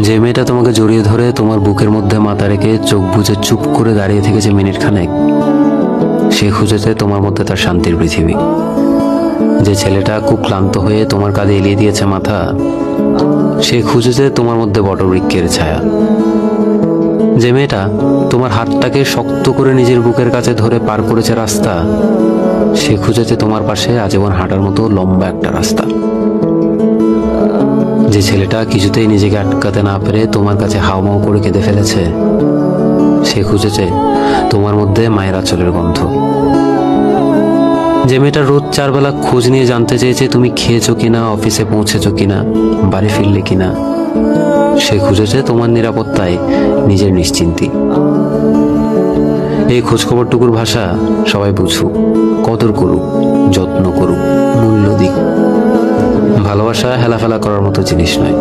যে মেয়েটা তোমাকে জড়িয়ে ধরে তোমার বুকের মধ্যে মাথা রেখে চোখ বুজে চুপ করে দাঁড়িয়ে থেকেছে মিনিট খানেক, সে খুঁজেছে তোমার মধ্যে তার শান্তির পৃথিবী। যে ছেলেটা খুব ক্লান্ত হয়ে তোমার কাঁধে এলিয়ে দিয়েছে মাথা, সে খুঁজেছে তোমার মধ্যে বটবৃক্ষের ছায়া। যে মেয়েটা তোমার হাতটাকে শক্ত করে নিজের বুকের কাছে ধরে পার করেছে রাস্তা, সে খুঁজেছে তোমার পাশে আজীবন হাঁটার মতো লম্বা একটা রাস্তা। যে ছেলেটা কিছুতেই নিজেকে আটকাতে না পেরে তোমার কাছে হাউমাউ করে কেঁদে ফেলেছে, সে খুঁজেছে তোমার মধ্যে মায়ের আঁচলের গন্ধ। যে মেয়েটা রোজ 4 বেলা খোঁজ নিয়ে জানতে চেয়েছে তুমি খেয়েছো কিনা, অফিসে পৌঁছেছো কিনা, বাড়ি ফিরলে কিনা, সে খুঁজেছে তোমার নিরাপত্তায় নিজের নিশ্চিন্তি। এই খোঁজখবরটুকুর ভাষা সবাই বুঝুক, কদর করুক, যত্ন করুক, মূল্য দিক। ভালোবাসা হেলাফেলা করার মতো জিনিস নয়।